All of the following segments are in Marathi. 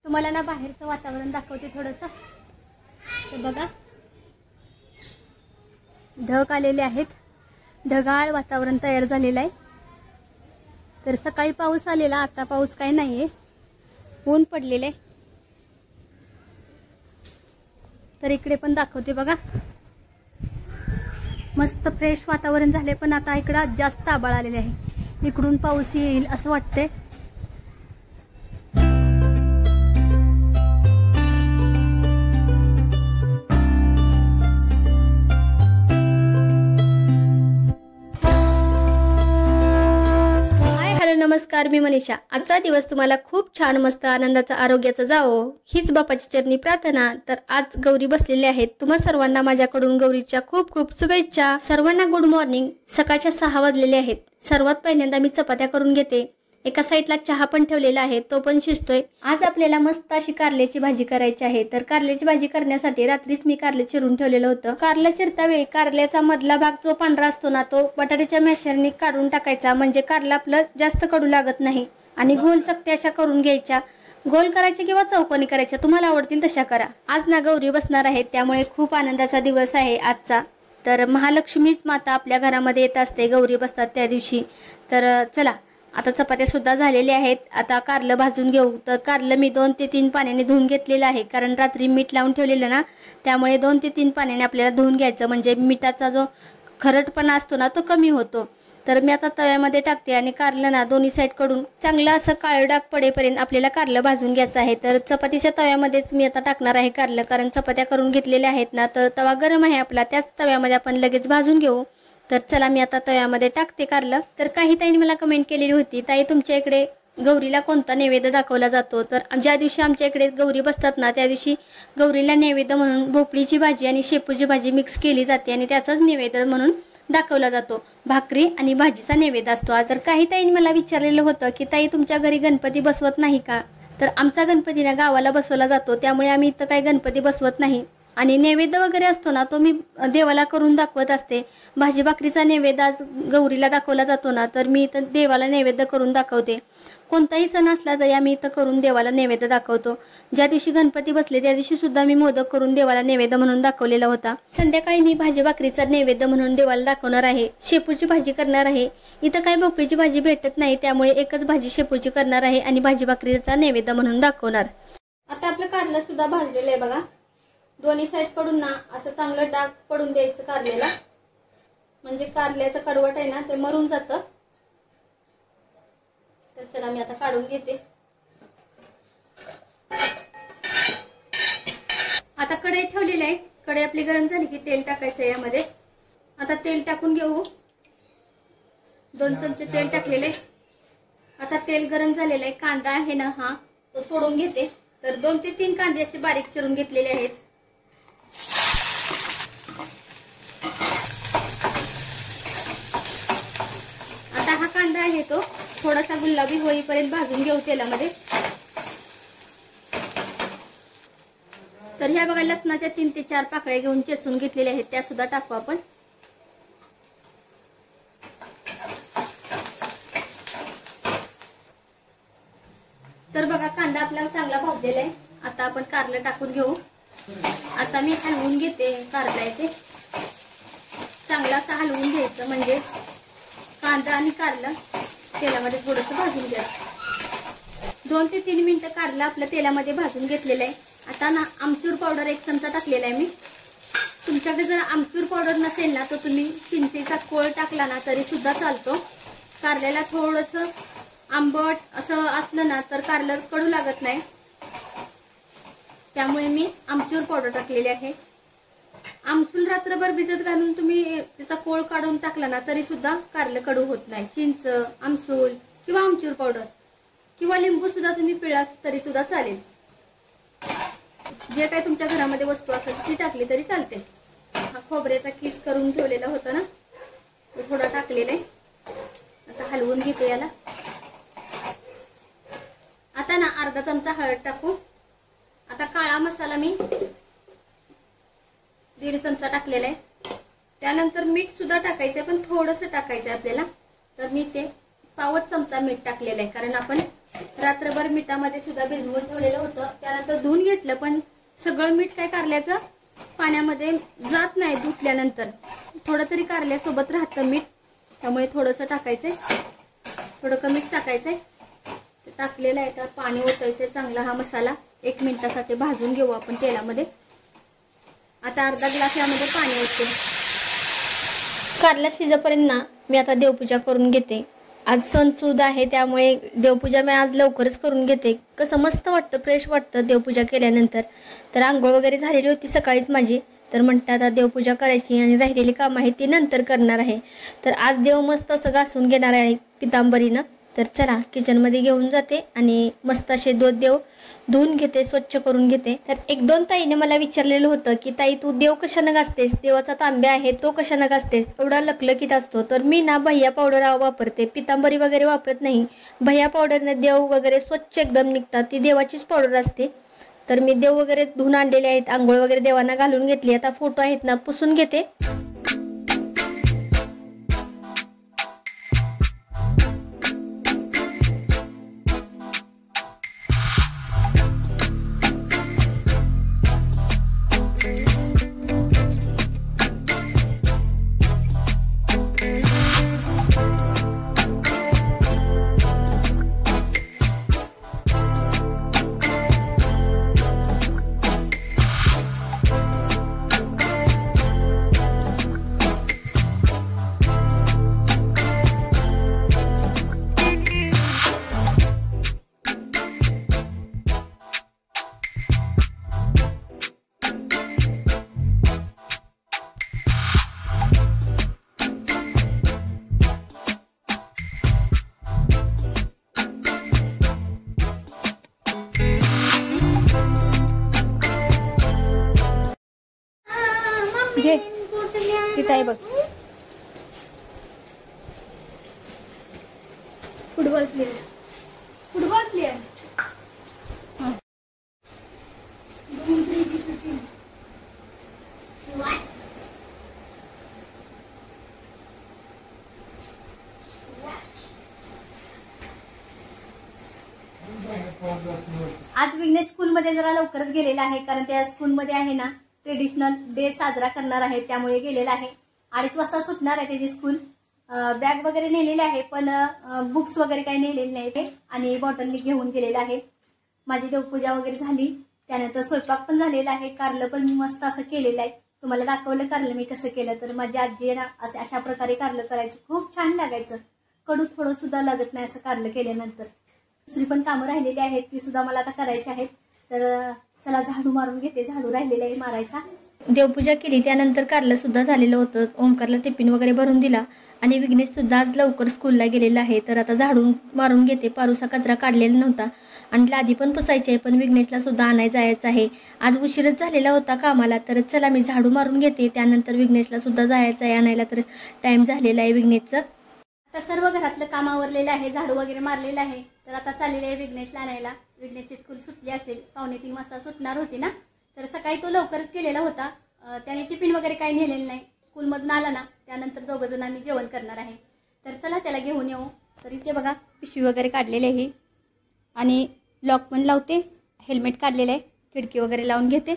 तुम्हाला ना बाहेरचं वातावरण दाखवते थोडंसं. तर बघा ढग आलेले आहेत, ढगाळ वातावरण तयार झालेलं आहे. तर सकाळी पाऊस आलेला, आता पाऊस काही नाहीये, ऊन पडलेले. तर इकडे पण दाखवते बघा, मस्त फ्रेश वातावरण झाले. पण आता इकडं जास्त आभाळ आलेले आहे, इकडून पाऊस येईल असं वाटते. नमस्कार, मी मनीषा. आजचा दिवस तुम्हाला खूप छान, मस्त, आनंदाचा, आरोग्याचा जावो हीच बापाची चरणी प्रार्थना. तर आज गौरी बसलेले आहेत. तुम्हा सर्वांना माझ्याकडून गौरीच्या खूप खूप शुभेच्छा. सर्वांना गुड मॉर्निंग. सकाळच्या 6 वाजलेले आहेत. सर्वात पहिल्यांदा मी चपात्या करून घेते. एका साईडला चहा पण ठेवलेला आहे, तो पण शिजतोय. आज आपल्याला मस्त अशी कारल्याची भाजी करायची आहे. तर कारल्याची भाजी करण्यासाठी रात्रीच मी कारले चिरून ठेवलेलं होतं. कारलं चिरता वेळी कारल्याचा मधला भाग जो पांढरा असतो ना, तो बटाट्याच्या मॅशरने काढून टाकायचा, म्हणजे कारलं आपलं जास्त कडू लागत नाही. आणि गोल चकत्या अशा करून घ्यायच्या. गोल करायच्या किंवा चौकोनी करायच्या, तुम्हाला आवडतील तशा करा. आज ना गौरी बसणार आहेत, त्यामुळे खूप आनंदाचा दिवस आहे आजचा. तर महालक्ष्मीच माता आपल्या घरामध्ये येत असते गौरी बसतात त्या दिवशी. तर चला, आता चपात्या सुद्धा झालेल्या आहेत. आता कारलं भाजून घेऊ. तर कारलं मी 2 ते 3 पाण्याने धुवून घेतलेलं आहे, कारण रात्री मीठ लावून ठेवलेलं ना, त्यामुळे 2 ते 3 पाण्याने आपल्याला धुवून घ्यायचं, म्हणजे मिठाचा जो खरटपणा असतो ना, तो कमी होतो. तर मी आता तव्यामध्ये टाकते आणि कारलं ना दोन्ही साईड कडून चांगलं असं काळं डाग पडेपर्यंत आपल्याला कारलं भाजून घ्यायचं आहे. तर चपातीच्या तव्यामध्येच मी आता टाकणार आहे कारलं, कारण चपात्या करून घेतलेल्या आहेत ना, तर तवा गरम आहे आपला, त्याच तव्यामध्ये आपण लगेच भाजून घेऊ. तर चला, मी आता तव्यामध्ये टाकते कारलं. तर काही ताईंनी मला कमेंट केलेली होती, ताई तुमच्या इकडे गौरीला कोणता नैवेद्य दाखवला जातो? तर ज्या दिवशी आमच्या इकडे गौरी बसतात ना, त्या दिवशी गौरीला नैवेद्य म्हणून भोपळीची भाजी आणि शेपूची भाजी मिक्स केली जाते आणि त्याचाच नैवेद्य म्हणून दाखवला जातो. भाकरी आणि भाजीचा नैवेद्य असतो. तर काही ताईंनी मला विचारलेलं होतं की ताई तुमच्या घरी गणपती बसवत नाही का? तर आमचा गणपती ना गावाला बसवला जातो, त्यामुळे आम्ही इथं काही गणपती बसवत नाही. आणि नैवेद्य वगैरे असतो ना, तो मी देवाला करून दाखवत असते. भाजी भाकरीचा नैवेद्य आज गौरीला दाखवला जातो ना, तर मी इथं देवाला नैवेद्य करून दाखवते. कोणताही सण असला तरी आम्ही इथं करून देवाला नैवेद्य दाखवतो. ज्या दिवशी गणपती बसले त्या दिवशी सुद्धा मी मोदक करून देवाला नैवेद्य म्हणून दाखवलेला होता. संध्याकाळी मी भाजी भाकरीचा नैवेद्य म्हणून देवाला दाखवणार आहे. शेपूची भाजी करणार आहे. इथं काही भोपळीची भाजी भेटत नाही, त्यामुळे एकच भाजी शेपूची करणार आहे आणि भाजी भाकरीचा नैवेद्य म्हणून दाखवणार. आता आपलं कारलं सुद्धा भाजलेलं आहे बघा. दोन्ही साईड कडून ना असं चांगलं डाग पडून द्यायचं कारल्याला, म्हणजे कारल्याचं कडवट आहे ना ते मरून जातं. तर चला, मी आता काढून घेते. आता कढई ठेवलेली आहे. कढई आपली गरम झाली की तेल टाकायचं आहे यामध्ये. आता तेल टाकून घेऊ. 2 चमचे तेल टाकलेले. आता तेल गरम झालेलं आहे. कांदा आहे ना हा, तो सोडून घेते. तर 2 ते 3 कांदे असे बारीक चिरून घेतलेले आहेत. आता हा कांदा आहे तो थोडासा गुलाबी होईपर्यंत भाजून घेऊ तेलामध्ये. तर ह्या बघा लसणाच्या 3 ते 4 पाकळ्या घेऊन चेचून घेतलेल्या आहेत, त्या सुद्धा टाकू आपण. तर बघा कांदा आपला चांगला भाजलेला आहे. आता आपण कारलं टाकून घेऊ. आता मी हलवून घेते कारला. इथे चांगला असं हलवून घ्यायचं, म्हणजे कांदा आणि कारलं तेलामध्ये थोडंसं भाजून घ्यायचं. 2 ते 3 मिनिटं कारलं आपलं तेलामध्ये भाजून घेतलेलं आहे. आता ना आमचूर पावडर 1 चमचा टाकलेला आहे मी. तुमच्याकडे जर आमचूर पावडर नसेल ना, तर तुम्ही चिंचेचा कोळ टाकला ना तरी सुद्धा चालतो. कारल्याला थोडंसं आंबट असं असलं ना तर कारलं कडू लागत नाही, त्यामुळे मी आमचूर पावडर टाकलेली आहे. आमसूल रात्रभर भिजत घालून तुम्ही त्याचा कोळ काढून टाकला ना तरी सुद्धा कारलं कडू होत नाही. चिंच, आमसूल किंवा आमचूर पावडर किंवा लिंबू सुद्धा तुम्ही पिळास तरी सुद्धा चालेल. जे काही तुमच्या घरामध्ये वस्तू असेल ती टाकली तरी चालते. हा खोबऱ्याचा किस करून ठेवलेला होता ना, तो थोडा टाकलेला आहे. आता हलवून घेतो याला. आता ना अर्धा चमचा हळद टाकू. आता काळा मसाला मी 1.5 चमचा टाकलेला आहे. त्यानंतर मीठ सुद्धा टाकायचं आहे, पण थोडंसं टाकायचं आहे आपल्याला. तर मी ते 1/4 चमचा मीठ टाकलेलं आहे, कारण आपण रात्रभर मिठामध्ये सुद्धा भिजवून ठेवलेलं होतं. त्यानंतर धुवून घेतलं, पण सगळं मीठ काय कारल्याचं पाण्यामध्ये जात नाही. धुतल्यानंतर थोडं तरी कारल्यासोबत राहतं मीठ, त्यामुळे थोडंसं टाकायचंय, थोडं कमीच टाकायचंय. टाकलेला आहे. तर पाणी ओतायचंय चांगला. हा मसाला 1 मिनिटासाठी भाजून घेऊ आपण तेलामध्ये. आता अर्धा ग्लास यामध्ये पाणी ओतते. कारला शिजेपर्यंत ना मी आता देवपूजा करून घेते. आज सणसूद आहे, त्यामुळे देवपूजा मी आज लवकरच करून घेते. कसं मस्त वाटतं, फ्रेश वाटतं देवपूजा केल्यानंतर. तर आंघोळ वगैरे झालेली होती सकाळीच माझी. तर म्हणतात आता देवपूजा करायची आणि राहिलेली कामं आहे ती नंतर करणार आहे. तर आज देव मस्त असं घासून घेणार आहे पितांबरीनं. तर चला किचनमध्ये घेऊन जाते आणि मस्त असे देव धुवून घेते, स्वच्छ करून घेते. तर 1-2 ताईने मला विचारलेलं होतं की ताई तू देव कशानं घासतेस, देवाचा तांब्या आहे तो कशानं घासतेस, एवढा लकलकीत असतो. तर मी ना भैया पावडर वापरते, पितांबरी वगैरे वापरत नाही. भैया पावडरने देव वगैरे स्वच्छ एकदम निघतात. ती देवाचीच पावडर असते. तर मी देव वगैरे धुवून आणलेले आहेत, आंघोळ वगैरे देवांना घालून घेतली. आता फोटो आहेत ना पुसून घेते. घे तिथं आहे बघ, फुटबॉल प्लेयर. आज विघ्नेश स्कूलमध्ये जरा लवकरच गेलेला आहे, कारण त्या स्कूलमध्ये आहे ना ट्रेडिशनल डे साजरा करणार आहे, त्यामुळे गेलेला आहे. 2:30 वाजता सुटणार आहे त्याची स्कूल. बॅग वगैरे नेलेली आहे, पण बुक्स वगैरे काही नेलेले नाही ते, आणि बॉटल घेऊन गेलेला आहे. माझी देवपूजा वगैरे झाली, त्यानंतर स्वयंपाक पण झालेला आहे. कारलं पण मस्त असं केलेलं आहे. तुम्हाला दाखवलं कारलं मी कसं केलं. तर माझी आजी आहे ना अशा प्रकारे कारलं करायची, खूप छान लागायचं. कडू थोडं सुद्धा लागत नाही असं कारलं केल्यानंतर. दुसरी पण कामं राहिलेली आहेत, ती सुद्धा मला आता करायची आहेत. तर चला झाडू मारून घेते, झाडू राहिलेला आहे मारायचा. देवपूजा केली, त्यानंतर कारलं सुद्धा झालेलं होतं. ओंकारला टिफिन वगैरे भरून दिला आणि विघ्नेश सुद्धा आज लवकर स्कूलला गेलेला आहे. तर आता झाडू मारून घेते. पारूसा कचरा काढलेला नव्हता आणि लादी पण पुसायची आहे, पण विघ्नेशला सुद्धा आणायला जायचं आहे. आज उशीरच झालेला होता कामाला. तर चला मी झाडू मारून घेते, त्यानंतर विघ्नेशला सुद्धा जायचं आहे आणायला. तर टाइम झालेला आहे विघ्नेशचं. आता सर्व घरातलं काम आवरलेलं आहे, झाडू वगैरे मारलेलं आहे. तर आता चाललेलं आहे विघ्नेशला आणायला. विघ्नेशची स्कूल सुटली असेल, 2:45 वाजता सुटणार होती ना. तर सकाळी तो लवकरच गेलेला होता, त्याने टिफिन वगैरे काही नेलेलं नाही. स्कूलमधून आला ना त्यानंतर दोघं जण आम्ही जेवण करणार आहे. तर चला त्याला घेऊन येऊ. तर इथे बघा पिशवी वगैरे काढलेली आहे आणि लॉक पण लावते. हेल्मेट काढलेलं आहे, खिडकी वगैरे लावून घेते.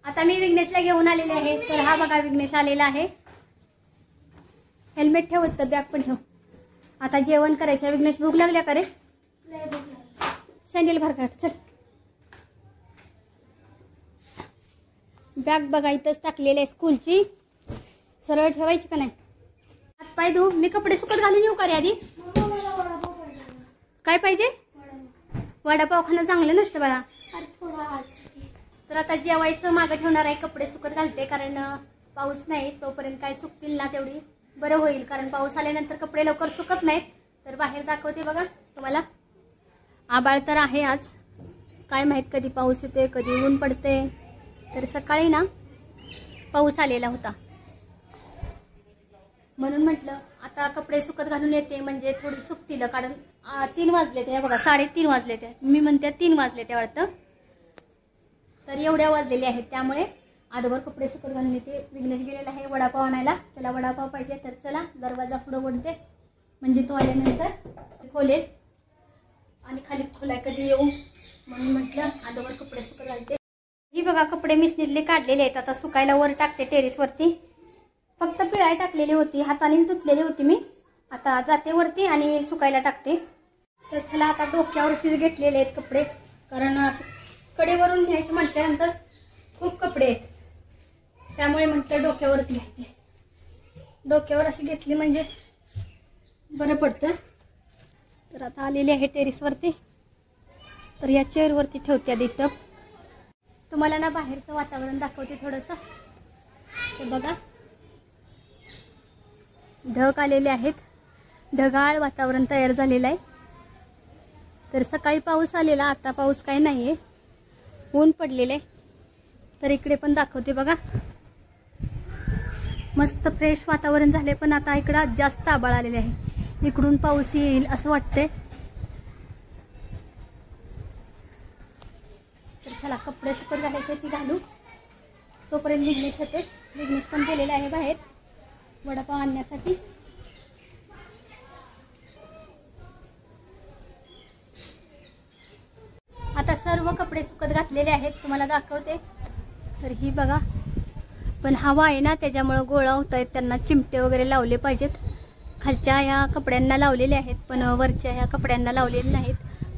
आता मी विघ्नेशला घेऊन आलेले आहे. तर हा बघा विघ्नेश आलेला आहे. हेल्मेट ठेवत तर बॅग पण ठेव. आता जेवण करायचं. विघ्नेश भूक लागल्या का रे? सँडल भर काढ चल. बॅग बघा इथंच टाकलेली आहे स्कूलची, सरळ ठेवायची का नाही. हात पाय धु. मी कपडे सुकत घालून येऊ का रे आधी? काय पाहिजे? वडापाव खाणं चांगलं नसतं बाळा. तर आता जेवायचं मागं ठेवणार आहे, कपडे सुकत घालते, कारण पाऊस नाही तोपर्यंत काय सुकतील ना तेवढी बरं होईल. कारण पाऊस आल्यानंतर कपडे लवकर सुकत नाहीत. तर बाहेर दाखवते बघा तुम्हाला. आबाळ तर आहे आज, काय माहित कधी पाऊस येते कधी ऊन पडते. तर सकाळी ना पाऊस आलेला होता, म्हणून म्हटलं आता कपडे सुकत घालून येते म्हणजे थोडी सुकतील. कारण 3 वाजले ते बघा, 3:30 वाजले ते, मी म्हणते 3 वाजले ते वाटतं. तर एवढ्या वाजलेले आहेत, त्यामुळे आधवर कपडे सुकत घालून येते. विघ्नेश गेलेला आहे वडापाव आणायला, त्याला वडापाव पाहिजे. तर चला दरवाजा पुढं ओढते, म्हणजे तो आल्यानंतर खोलेल. आणि खाली खोलाय कधी येऊ म्हणून म्हटलं आधवर कपडे सुकत घालते. ही बघा कपडे मिशनीतले काढलेले आहेत, आता सुकायला वर टाकते टेरेसवरती. फक्त पिळाय टाकलेली होती, हातानेच धुतलेली होती मी. आता जाते वरती आणि सुकायला टाकते. तर चला आता डोक्यावरतीच घेतलेले आहेत कपडे, कारण कडेवरून घ्यायचे म्हटल्यानंतर खूप कपडे आहेत, त्यामुळे म्हटलं डोक्यावरच घ्यायचे. डोक्यावर अशी घेतली म्हणजे बरं पडतं. तर आता आलेली आहे टेरेसवरती. तर या चेअरवरती ठेवते आधी टप. तुम्हाला ना बाहेरचं वातावरण दाखवते थोडंसं. ते बघा ढग आलेले आहेत, ढगाळ वातावरण तयार झालेलं आहे. तर सकाळी पाऊस आलेला, आता पाऊस काही नाहीये, ऊन पडलेले. तर इकडे पण दाखवते बघा, मस्त फ्रेश वातावरण झाले. पण आता इकडं जास्त आभाळ आलेले आहे, इकडून पाऊस येईल असं वाटतंय. तर चला कपडे सुकत घालायचे ती घालू, तोपर्यंत विघ्नेश होते. विघ्नेश पण गेलेला आहे बाहेर वडापाव आणण्यासाठी. आता सर्व कपडे सुकत घातलेले आहेत, तुम्हाला दाखवते. तर ही बघा, पण हवा आहे ना त्याच्यामुळे गोळा होत आहेत, त्यांना चिमटे वगैरे लावले पाहिजेत. खालच्या ह्या कपड्यांना लावलेले आहेत, पण वरच्या ह्या कपड्यांना लावलेले नाहीत.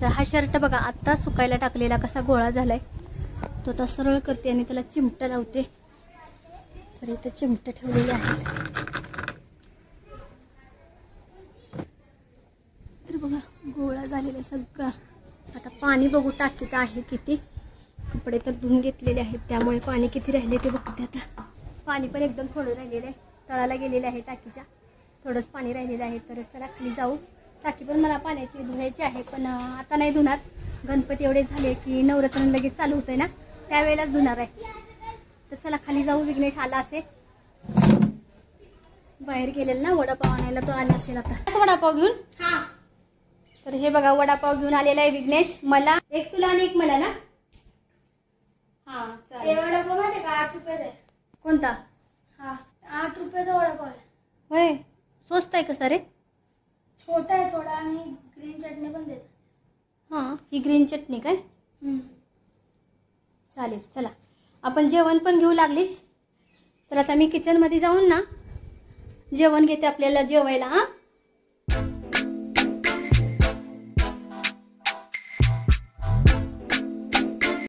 तर हा शर्ट बघा आत्ता सुकायला टाकलेला कसा गोळा झालाय, तो आता सरळ करते आणि त्याला चिमटा लावते. तर इथे चिमटे ठेवलेले आहेत. तर बघा गोळा झालेला सगळा. आता पाणी बघू टाकीत आहे किती. कपडे तर धुवून घेतलेले आहेत, त्यामुळे पाणी किती राहिले ते बघते. आता पाणी पण एकदम थोडं राहिलेलं आहे, तळाला गेलेलं आहे टाकीच्या, थोडंच पाणी राहिलेलं आहे. तर चला खाली जाऊ. टाकी पण मला पाण्याची धुवायची आहे, पण आता नाही धुणार. गणपती एवढे झाले की नवरात्र लगेच चालू होतंय ना, त्यावेळेलाच धुणार आहे. तर चला खाली जाऊ. विघ्नेश आला असेल, बाहेर गेलेला ना वडापाव आणायला, तो आला असेल आता वडापाव घेऊन. तर हे बघा वडापाव घेऊन आलेला आहे विघ्नेश. मला एक तुला आणि एक मला ना. हा चालेल. वडापाव माहिती का 8 रुपयाचा आहे. कोणता? हा 8 रुपयाचा वडापाव आहे. होय, स्वस्त आहे कसा रे? छोटा आहे थोडा, आणि ग्रीन चटणी पण देतात. हा ही ग्रीन चटणी काय? चालेल चला. आपण जेवण पण घेऊ लागलीच. तर आता मी किचन मध्ये जाऊन ना जेवण घेते, आपल्याला जेवायला. हा